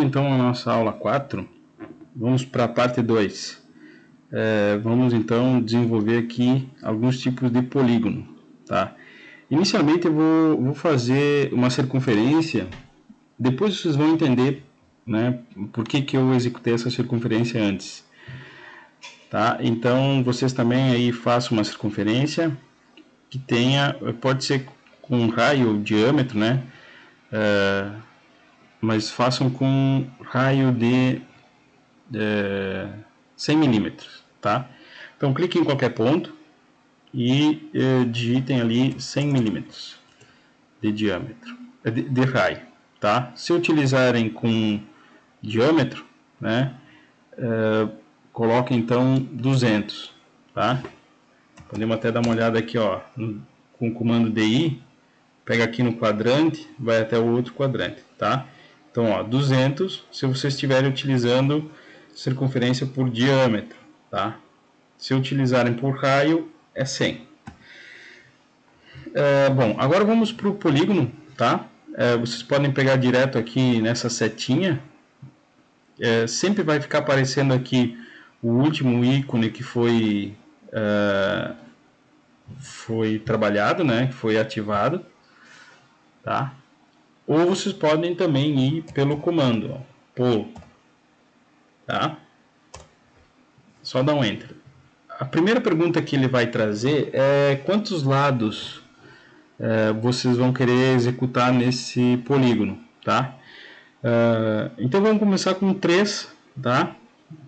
Então, a nossa aula 4, vamos para a parte 2. Vamos então desenvolver aqui alguns tipos de polígono, tá? Inicialmente eu vou fazer uma circunferência, depois vocês vão entender, né, por que eu executei essa circunferência antes, tá? Então, vocês também aí façam uma circunferência que tenha, pode ser com raio ou diâmetro, né? Mas façam com raio de 100 milímetros, tá? Então clique em qualquer ponto e digitem ali 100 milímetros de diâmetro, de raio, tá? Se utilizarem com diâmetro, né? Coloquem então 200, tá? Podemos até dar uma olhada aqui, ó, com o comando DI, pega aqui no quadrante, vai até o outro quadrante, tá? Então, ó, 200, se vocês estiverem utilizando circunferência por diâmetro, tá? Se utilizarem por raio, é 100. Bom, agora vamos para o polígono, tá? Vocês podem pegar direto aqui nessa setinha. Sempre vai ficar aparecendo aqui o último ícone que foi trabalhado, né? Que foi ativado, tá? Ou vocês podem também ir pelo comando, ó, polo, tá? Só dá um Enter. A primeira pergunta que ele vai trazer é quantos lados vocês vão querer executar nesse polígono, tá? Então vamos começar com 3, tá?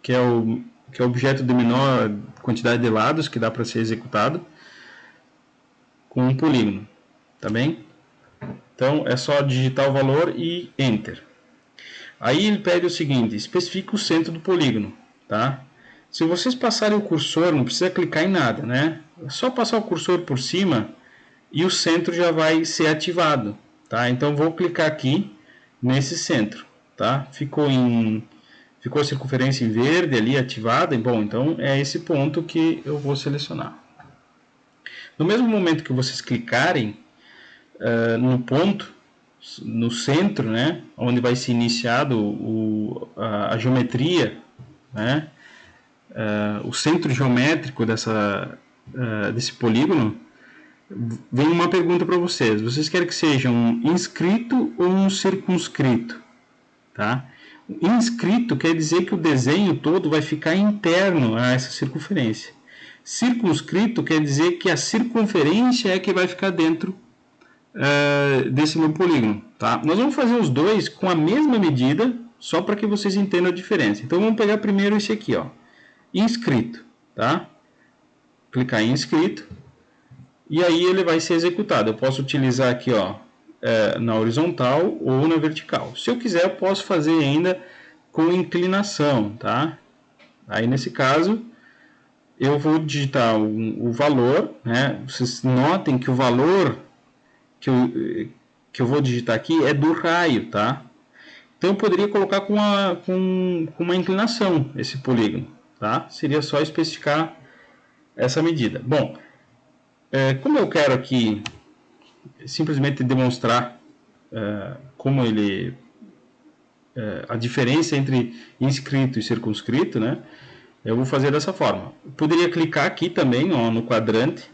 Que é o objeto de menor quantidade de lados que dá para ser executado com um polígono, tá bem? Então é só digitar o valor e Enter. Aí ele pede o seguinte: especifique o centro do polígono, tá? Se vocês passarem o cursor, não precisa clicar em nada, né? É só passar o cursor por cima e o centro já vai ser ativado, tá? Então vou clicar aqui nesse centro, tá? Ficou a circunferência em verde ali ativada, bom, então é esse ponto que eu vou selecionar. No mesmo momento que vocês clicarem no ponto, no centro, né, onde vai ser iniciado a geometria, né, o centro geométrico desse polígono, vem uma pergunta para vocês. Vocês querem que seja um inscrito ou um circunscrito? Tá? Inscrito quer dizer que o desenho todo vai ficar interno a essa circunferência. Circunscrito quer dizer que a circunferência é que vai ficar dentro desse meu polígono. Tá? Nós vamos fazer os dois com a mesma medida, só para que vocês entendam a diferença. Então vamos pegar primeiro esse aqui, ó, inscrito. Tá? Clicar em inscrito e aí ele vai ser executado. Eu posso utilizar aqui, ó, na horizontal ou na vertical. Se eu quiser, eu posso fazer ainda com inclinação, tá? Aí nesse caso, eu vou digitar o valor, né? Vocês notem que o valor que eu vou digitar aqui é do raio, tá? Então eu poderia colocar com uma inclinação esse polígono, tá? Seria só especificar essa medida. Bom, como eu quero aqui simplesmente demonstrar como a diferença entre inscrito e circunscrito, né? Eu vou fazer dessa forma. Eu poderia clicar aqui também, ó, no quadrante,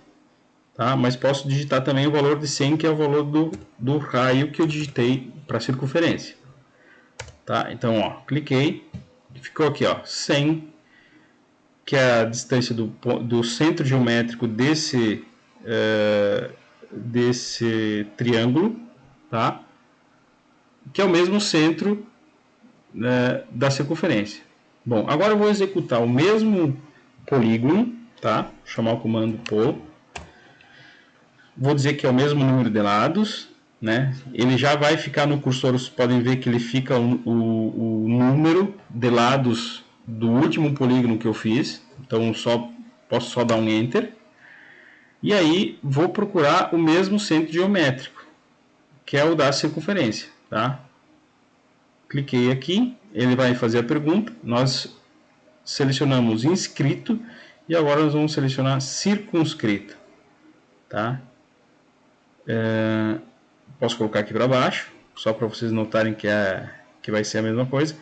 tá? Mas posso digitar também o valor de 100, que é o valor do raio que eu digitei para a circunferência, tá? Então, ó, cliquei, ficou aqui, ó, 100, que é a distância do centro geométrico desse triângulo, tá? Que é o mesmo centro da circunferência. Bom, agora eu vou executar o mesmo polígono, tá? Vou chamar o comando pol. Vou dizer que é o mesmo número de lados, né? Ele já vai ficar no cursor, vocês podem ver que ele fica o número de lados do último polígono que eu fiz. Então posso só dar um Enter. E aí vou procurar o mesmo centro geométrico, que é o da circunferência, tá? Cliquei aqui, ele vai fazer a pergunta, nós selecionamos inscrito e agora nós vamos selecionar circunscrito, tá? Posso colocar aqui para baixo, só para vocês notarem que que vai ser a mesma coisa.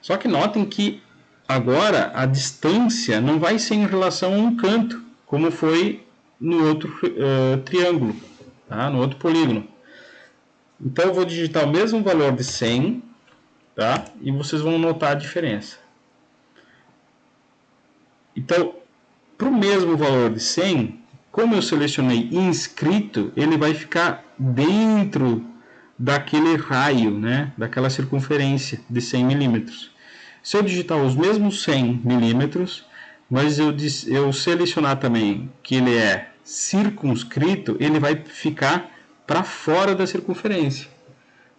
Só que notem que agora a distância não vai ser em relação a um canto, como foi no outro triângulo, tá? No outro polígono. Então eu vou digitar o mesmo valor de 100, tá? E vocês vão notar a diferença. Então, para o mesmo valor de 100, como eu selecionei inscrito, ele vai ficar dentro daquele raio, né? Daquela circunferência de 100 milímetros. Se eu digitar os mesmos 100 milímetros, mas eu selecionar também que ele é circunscrito, ele vai ficar para fora da circunferência.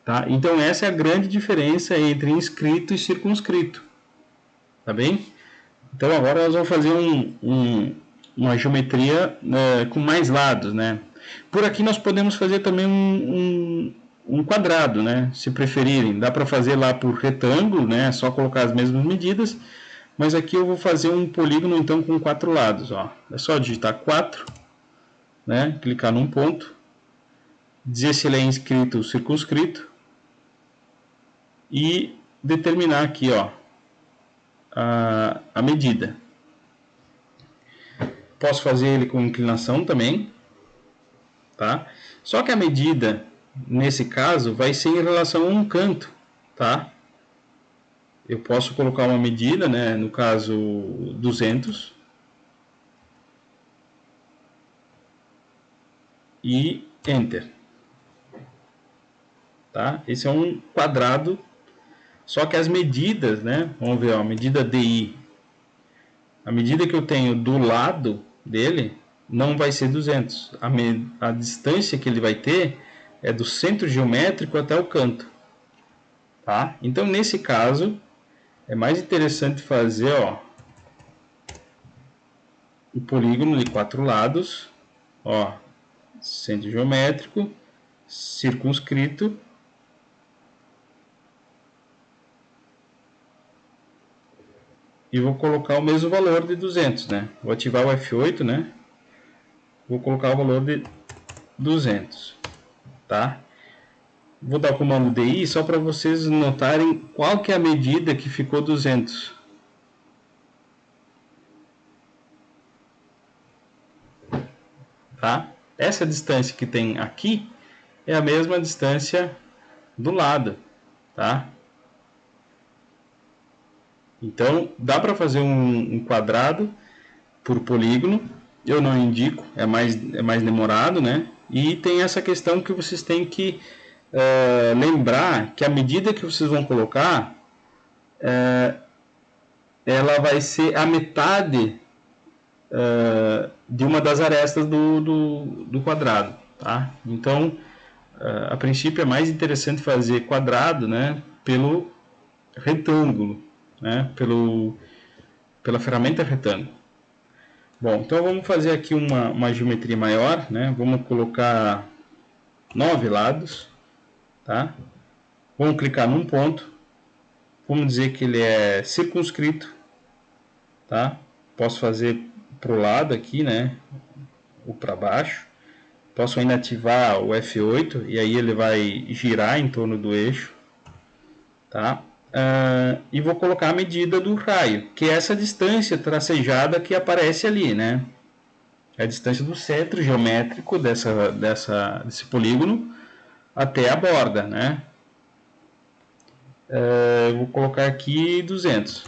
Tá? Então essa é a grande diferença entre inscrito e circunscrito. Tá bem? Então agora nós vamos fazer uma geometria com mais lados, né? Por aqui nós podemos fazer também um quadrado, né? Se preferirem, dá para fazer lá por retângulo, né? É só colocar as mesmas medidas. Mas aqui eu vou fazer um polígono então com 4 lados, ó. É só digitar 4, né? Clicar num ponto, dizer se ele é inscrito ou circunscrito e determinar aqui, ó, a medida. Posso fazer ele com inclinação também, tá? Só que a medida, nesse caso, vai ser em relação a um canto, tá? Eu posso colocar uma medida, né? No caso, 200. E Enter. Tá? Esse é um quadrado, só que as medidas, né? Vamos ver, ó, a medida DI. A medida que eu tenho do lado dele não vai ser 200. A distância que ele vai ter é do centro geométrico até o canto. Tá? Então, nesse caso, é mais interessante fazer, ó, o polígono de 4 lados, ó, centro geométrico, circunscrito, e vou colocar o mesmo valor de 200, né? Vou ativar o F8, né? Vou colocar o valor de 200, tá? Vou dar o comando DI só para vocês notarem qual que é a medida que ficou 200. Tá? Essa distância que tem aqui é a mesma distância do lado, tá? Então, dá para fazer um quadrado por polígono. Eu não indico, é mais demorado, né? E tem essa questão que vocês têm que lembrar que a medida que vocês vão colocar, ela vai ser a metade de uma das arestas do quadrado, tá? Então, a princípio é mais interessante fazer quadrado, né? Pelo retângulo, né? Pela ferramenta retângulo. Bom, então vamos fazer aqui uma geometria maior, né? Vamos colocar 9 lados, tá? Vamos clicar num ponto, vamos dizer que ele é circunscrito, tá? Posso fazer para o lado aqui, né? Ou para baixo. Posso ainda ativar o F8 e aí ele vai girar em torno do eixo, tá? E vou colocar a medida do raio, que é essa distância tracejada que aparece ali, né? É a distância do centro geométrico desse polígono até a borda, né? Vou colocar aqui 200.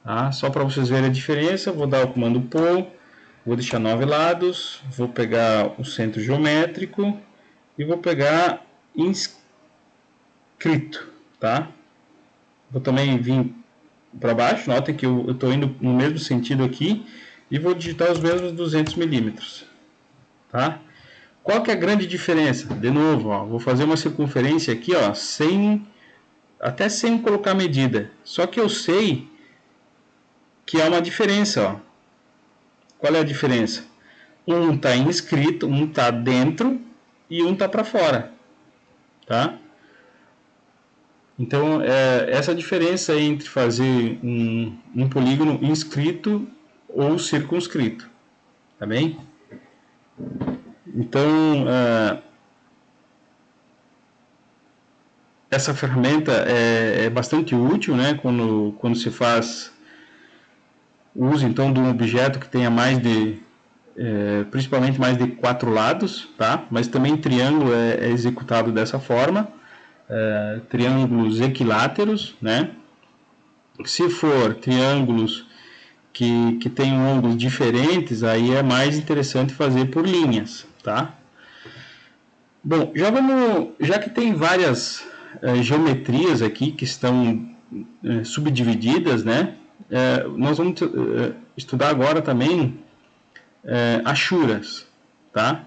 Tá? Só para vocês verem a diferença, vou dar o comando POL, vou deixar 9 lados, vou pegar o centro geométrico e vou pegar inscrito, tá? Vou também vir para baixo, notem que eu estou indo no mesmo sentido aqui e vou digitar os mesmos 200 milímetros, tá? Qual que é a grande diferença? De novo, ó, vou fazer uma circunferência aqui, ó, até sem colocar medida. Só que eu sei que há uma diferença, ó. Qual é a diferença? Um está inscrito, um está dentro e um está para fora, tá? Então, essa diferença entre fazer um polígono inscrito ou circunscrito, tá bem? Então, essa ferramenta é bastante útil, né, quando se faz uso então de um objeto que tenha principalmente mais de 4 lados, tá? Mas também triângulo é executado dessa forma, triângulos equiláteros, né? Se for triângulos que tenham ângulos diferentes, aí é mais interessante fazer por linhas, tá? Bom, já que tem várias geometrias aqui que estão subdivididas, né? Nós vamos estudar agora também achuras, tá?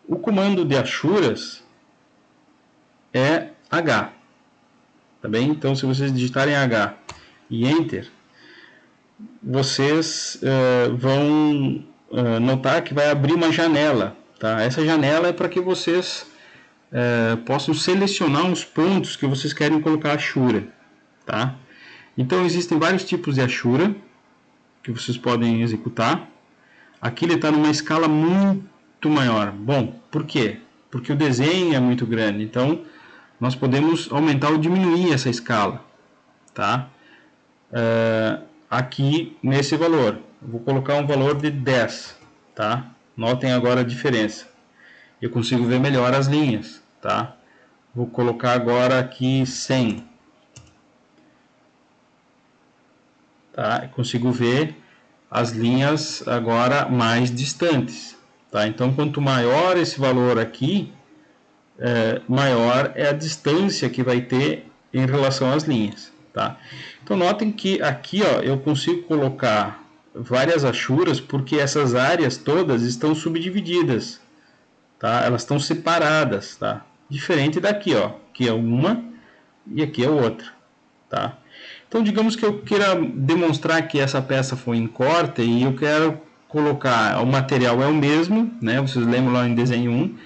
O comando de achuras é H, tá bem? Então, se vocês digitarem H e Enter, vocês vão notar que vai abrir uma janela, tá? Essa janela é para que vocês possam selecionar os pontos que vocês querem colocar achura, tá? Então, existem vários tipos de achura que vocês podem executar. Aqui ele está numa escala muito maior. Bom, por quê? Porque o desenho é muito grande, então nós podemos aumentar ou diminuir essa escala, tá? Aqui nesse valor, eu vou colocar um valor de 10, tá? Notem agora a diferença. Eu consigo ver melhor as linhas, tá? Vou colocar agora aqui 100, tá? Eu consigo ver as linhas agora mais distantes, tá? Então, quanto maior esse valor aqui, maior é a distância que vai ter em relação às linhas, tá? Então, notem que aqui, ó, eu consigo colocar várias achuras porque essas áreas todas estão subdivididas, tá? Elas estão separadas, tá? Diferente daqui, ó, que é uma e aqui é outra, tá? Então, digamos que eu queira demonstrar que essa peça foi em corte e eu quero colocar, o material é o mesmo, né? Vocês lembram lá em desenho 1,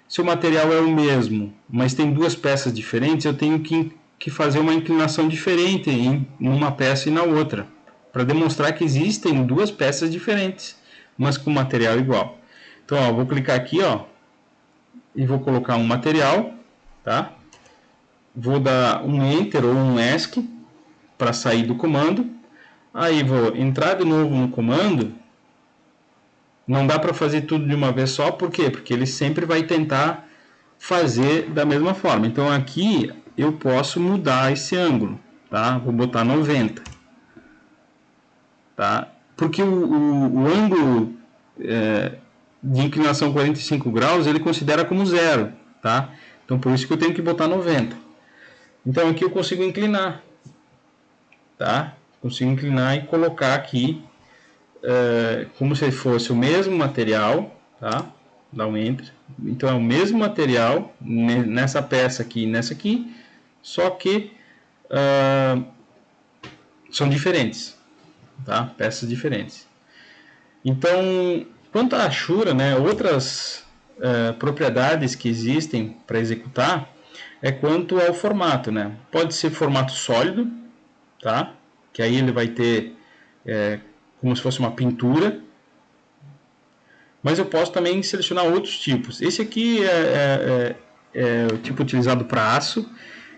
se o material é o mesmo, mas tem duas peças diferentes, eu tenho que fazer uma inclinação diferente em uma peça e na outra, para demonstrar que existem duas peças diferentes, mas com material igual. Então, ó, vou clicar aqui, ó, e vou colocar um material, tá? Vou dar um Enter ou um ESC para sair do comando. Aí vou entrar de novo no comando. Não dá para fazer tudo de uma vez só, por quê? Porque ele sempre vai tentar fazer da mesma forma. Então aqui eu posso mudar esse ângulo, tá? Vou botar 90, tá? Porque o ângulo de inclinação 45 graus ele considera como zero, tá? Então por isso que eu tenho que botar 90. Então aqui eu consigo inclinar, tá? Consigo inclinar e colocar aqui como se fosse o mesmo material, tá? Dá um Enter. Então é o mesmo material nessa peça aqui e nessa aqui, só que são diferentes, tá? Peças diferentes. Então, quanto à achura, né, outras propriedades que existem para executar é quanto ao formato, né? Pode ser formato sólido, tá? Que aí ele vai ter como se fosse uma pintura, mas eu posso também selecionar outros tipos. Esse aqui é o tipo utilizado para aço,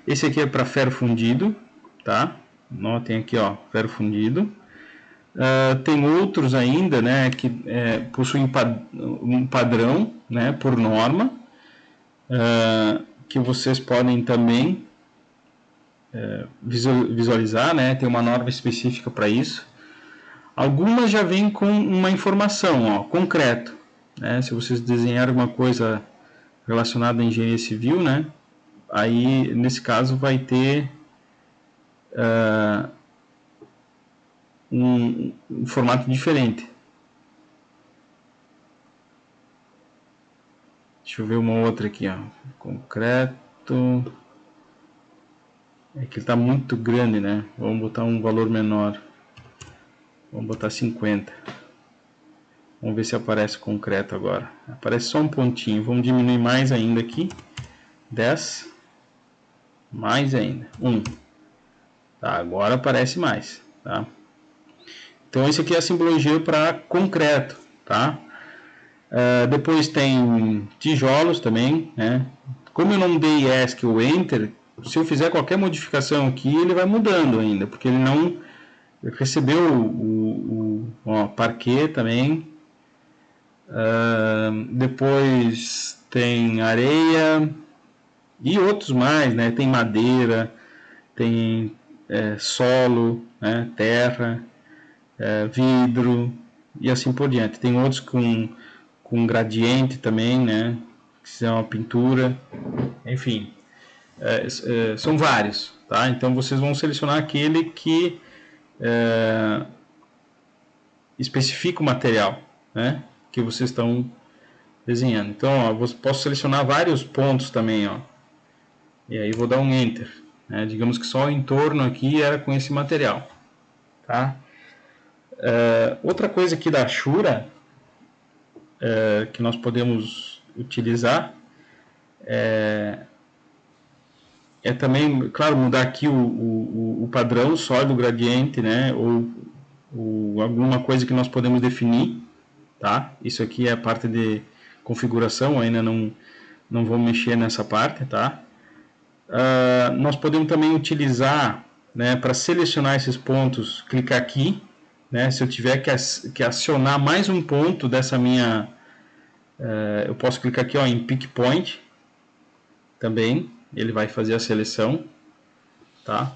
esse aqui é para ferro fundido, tá? Notem aqui, ó, ferro fundido. Tem outros ainda, né, que possuem um padrão, né, por norma, que vocês podem também visualizar, né, tem uma norma específica para isso. Algumas já vêm com uma informação, ó, concreto, né, se vocês desenharem alguma coisa relacionada à engenharia civil, né, aí nesse caso vai ter um formato diferente. Deixa eu ver uma outra aqui, ó. Concreto. É que ele está muito grande, né? Vamos botar um valor menor. Vamos botar 50. Vamos ver se aparece concreto agora. Aparece só um pontinho. Vamos diminuir mais ainda aqui. 10. Mais ainda. 1. Tá, agora aparece mais, tá? Então, esse aqui é a simbologia para concreto, tá? Depois tem tijolos também, né? Como eu não dei ESC ou Enter, se eu fizer qualquer modificação aqui, ele vai mudando ainda, porque ele não recebeu o parquet também. Depois tem areia e outros mais, né? Tem madeira, tem solo, né? Terra, vidro e assim por diante. Tem outros com gradiente também, né? Que são a pintura, enfim, são vários, tá? Então vocês vão selecionar aquele que especifica o material, né? Que vocês estão desenhando. Então, ó, posso selecionar vários pontos também, ó. E aí vou dar um Enter. Né? Digamos que só o entorno aqui era com esse material, tá? Outra coisa aqui da Ashura que nós podemos utilizar é também, claro, mudar aqui o padrão só do gradiente, né? Ou alguma coisa que nós podemos definir, tá? Isso aqui é a parte de configuração, ainda não vou mexer nessa parte, tá? Nós podemos também utilizar, né, para selecionar esses pontos, clicar aqui, né? Se eu tiver que acionar mais um ponto dessa minha, eu posso clicar aqui, ó, em Pick Point, também, ele vai fazer a seleção, tá?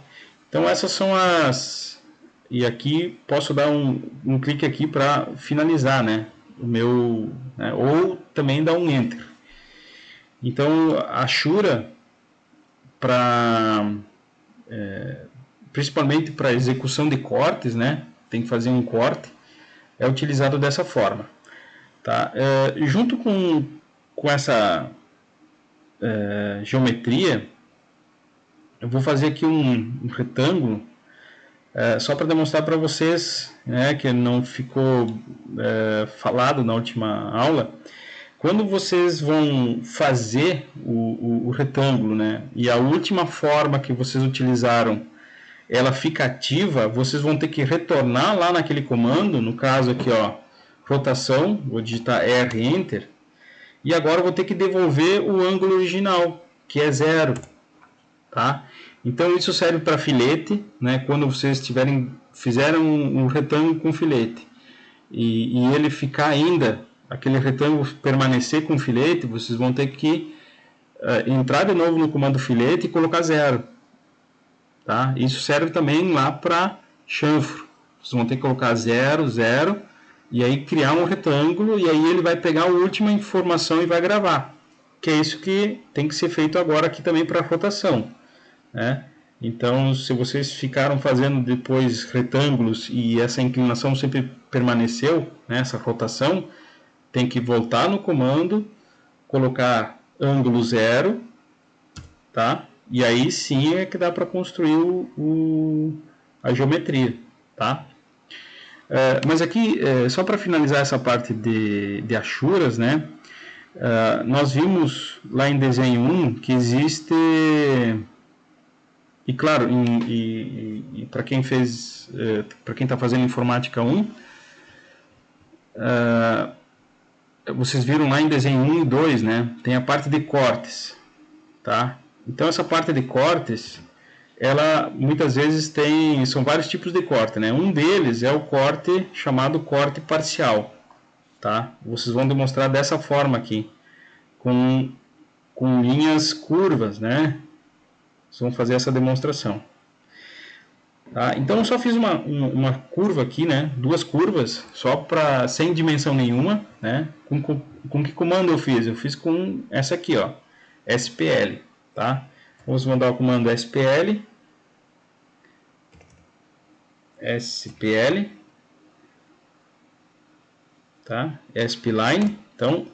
Então essas são as, e aqui posso dar um clique aqui para finalizar, né? O meu, né? Ou também dar um Enter. Então a Ashura, principalmente para execução de cortes, né? Tem que fazer um corte, é utilizado dessa forma, tá? Junto com essa geometria, eu vou fazer aqui um retângulo, só para demonstrar para vocês, né, que não ficou falado na última aula. Quando vocês vão fazer o retângulo, né, e a última forma que vocês utilizaram, ela fica ativa, vocês vão ter que retornar lá naquele comando, no caso aqui, ó, rotação, vou digitar R, Enter, e agora eu vou ter que devolver o ângulo original, que é 0, tá? Então isso serve para filete, né? Quando vocês fizeram um retângulo com filete e ele ficar ainda, aquele retângulo permanecer com filete, vocês vão ter que entrar de novo no comando filete e colocar 0, tá? Isso serve também lá para chanfro, vocês vão ter que colocar 0, 0 e aí criar um retângulo e aí ele vai pegar a última informação e vai gravar, que é isso que tem que ser feito agora aqui também para rotação, né? Então, se vocês ficaram fazendo depois retângulos e essa inclinação sempre permaneceu, né, essa rotação, tem que voltar no comando, colocar ângulo 0, tá? E aí sim é que dá para construir a geometria, tá? Mas aqui, só para finalizar essa parte de Ashuras, né? Nós vimos lá em desenho 1 que existe, e claro, e para quem fez, para quem está fazendo informática 1, vocês viram lá em desenho 1 e 2, né? Tem a parte de cortes, tá? Então essa parte de cortes, ela muitas vezes são vários tipos de corte, né? Um deles é o corte chamado corte parcial, tá? Vocês vão demonstrar dessa forma aqui, com linhas curvas, né? Vocês vão fazer essa demonstração, tá? Então eu só fiz uma curva aqui, né? Duas curvas, só sem dimensão nenhuma, né? Com que comando eu fiz? Eu fiz com essa aqui, ó, SPL, tá? Vamos mandar o comando SPL, tá? Spline, então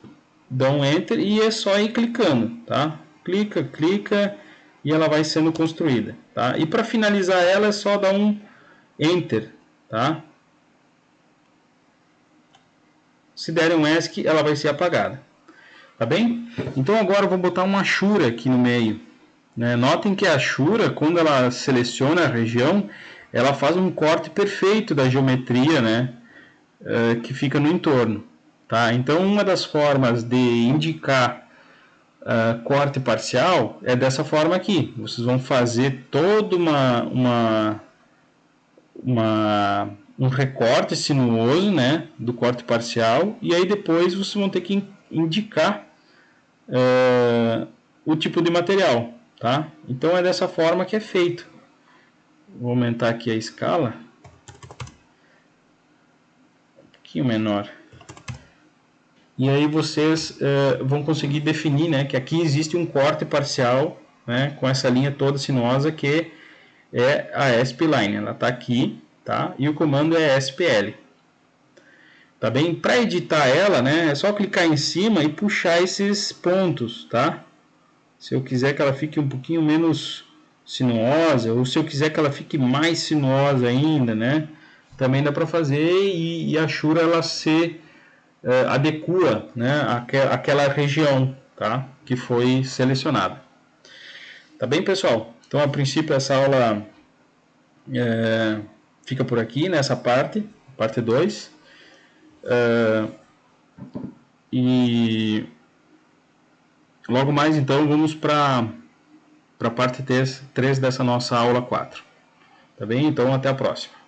dá um Enter e é só ir clicando, tá? Clica e ela vai sendo construída, tá? E para finalizar ela é só dar um Enter, tá? Se der um ESC, ela vai ser apagada, tá bem? Então agora eu vou botar uma Ashura aqui no meio, né? Notem que a Ashura, quando ela seleciona a região, ela faz um corte perfeito da geometria, né? Que fica no entorno, tá? Então uma das formas de indicar corte parcial, é dessa forma aqui. Vocês vão fazer todo um recorte sinuoso, né, do corte parcial, e aí depois vocês vão ter que indicar o tipo de material, tá? Então é dessa forma que é feito. Vou aumentar aqui a escala, um pouquinho menor. E aí vocês vão conseguir definir, né, que aqui existe um corte parcial, né, com essa linha toda sinuosa que é a spline. Ela está aqui, tá? E o comando é spl. Tá bem? Para editar ela, né, é só clicar em cima e puxar esses pontos, tá? Se eu quiser que ela fique um pouquinho menos sinuosa, ou se eu quiser que ela fique mais sinuosa ainda, né, também dá para fazer, e a Shura ela se adequa, né, àquela região, tá, que foi selecionada. Tá bem, pessoal? Então, a princípio, essa aula fica por aqui, nessa parte 2. E logo mais, então, vamos para a parte 3 dessa nossa aula 4. Tá bem? Então, até a próxima.